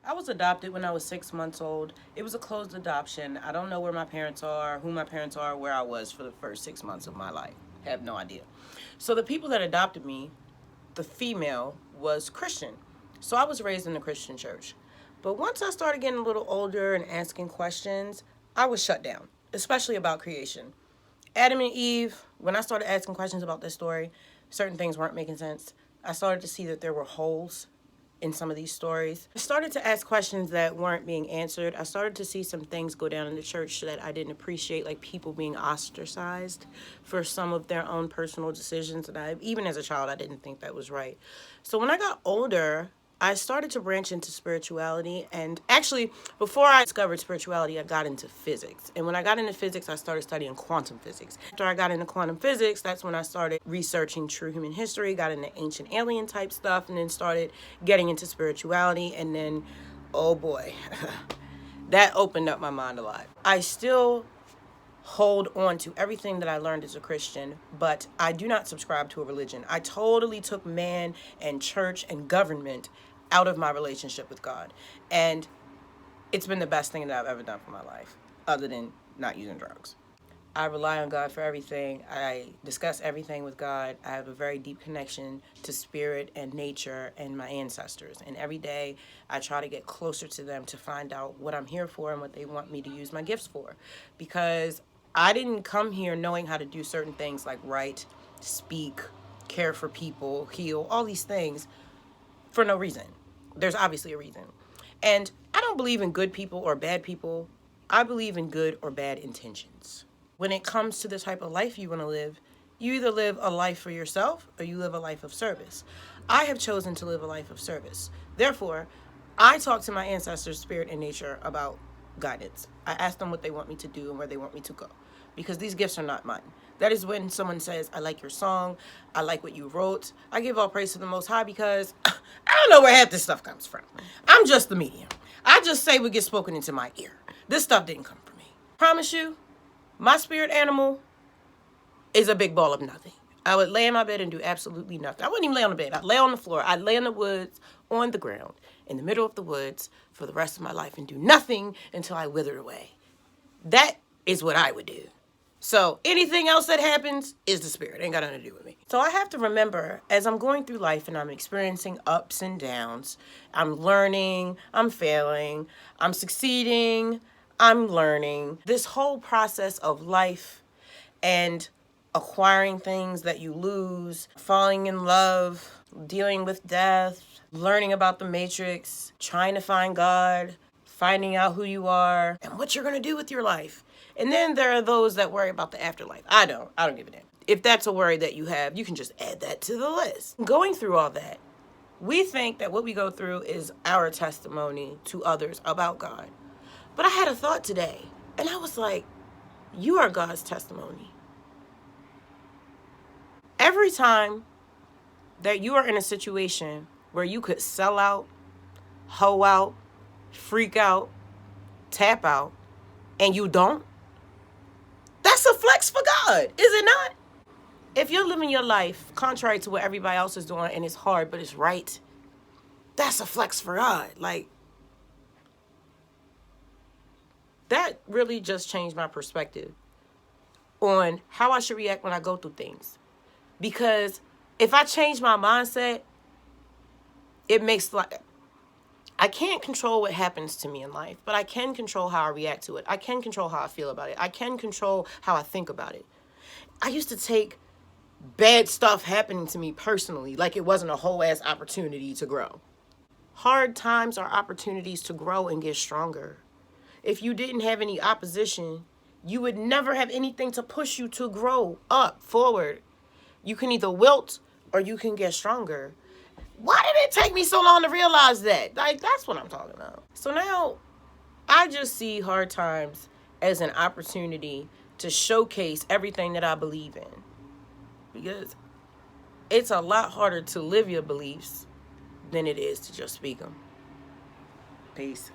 I was adopted when I was 6 months old. It was a closed adoption. I don't know where my parents are, who my parents are, where I was for the first 6 months of my life. I have no idea. So the people that adopted me, the female, was Christian. So I was raised in the Christian church. But once I started getting a little older and asking questions, I was shut down, especially about creation. Adam and Eve, when I started asking questions about this story, certain things weren't making sense. I started to see that there were holes in some of these stories. I started to ask questions that weren't being answered. I started to see some things go down in the church that I didn't appreciate, like people being ostracized for some of their own personal decisions. And even as a child, I didn't think that was right. So when I got older, I started to branch into spirituality. And actually, before I discovered spirituality, I got into physics. And when I got into physics, I started studying quantum physics. After I got into quantum physics, that's when I started researching true human history, got into ancient alien type stuff, and then started getting into spirituality. And then, oh boy, that opened up my mind a lot. I still hold on to everything that I learned as a Christian, but I do not subscribe to a religion. I totally took man and church and government out of my relationship with God. And it's been the best thing that I've ever done for my life, other than not using drugs. I rely on God for everything. I discuss everything with God. I have a very deep connection to spirit and nature and my ancestors. And every day I try to get closer to them to find out what I'm here for and what they want me to use my gifts for. Because I didn't come here knowing how to do certain things like write, speak, care for people, heal, all these things for no reason. There's obviously a reason. And I don't believe in good people or bad people. I believe in good or bad intentions. When it comes to the type of life you want to live, you either live a life for yourself or you live a life of service. I have chosen to live a life of service. Therefore, I talk to my ancestors, spirit, and nature about guidance. I ask them what they want me to do and where they want me to go, because these gifts are not mine. That is when someone says, I like your song, I like what you wrote. I give all praise to the Most High, because I don't know where half this stuff comes from. I'm just the medium. I just say what gets spoken into my ear. This stuff didn't come from me. Promise you, my spirit animal is a big ball of nothing. I would lay in my bed and do absolutely nothing. I wouldn't even lay on the bed. I'd lay on the floor. I'd lay in the woods, on the ground, in the middle of the woods for the rest of my life and do nothing until I withered away. That is what I would do. So anything else that happens is the spirit. Ain't got nothing to do with me. So I have to remember, as I'm going through life and I'm experiencing ups and downs, I'm learning, I'm failing, I'm succeeding, I'm learning. This whole process of life and acquiring things that you lose, falling in love, dealing with death, learning about the matrix, trying to find God, finding out who you are and what you're going to do with your life. And then there are those that worry about the afterlife. I don't give a damn. If that's a worry that you have, you can just add that to the list. Going through all that, we think that what we go through is our testimony to others about God. But I had a thought today, and I was like, you are God's testimony. Every time that you are in a situation where you could sell out, hoe out, freak out, tap out, and you don't, that's a flex for God, is it not? If you're living your life contrary to what everybody else is doing and it's hard, but it's right, that's a flex for God. Like, that really just changed my perspective on how I should react when I go through things. Because if I change my mindset, it makes like, I can't control what happens to me in life, but I can control how I react to it. I can control how I feel about it. I can control how I think about it. I used to take bad stuff happening to me personally like it wasn't a whole ass opportunity to grow. Hard times are opportunities to grow and get stronger. If you didn't have any opposition, you would never have anything to push you to grow up, forward. You can either wilt or you can get stronger. Why did it take me so long to realize that? Like, that's what I'm talking about. So now I just see hard times as an opportunity to showcase everything that I believe in. Because it's a lot harder to live your beliefs than it is to just speak them. Peace.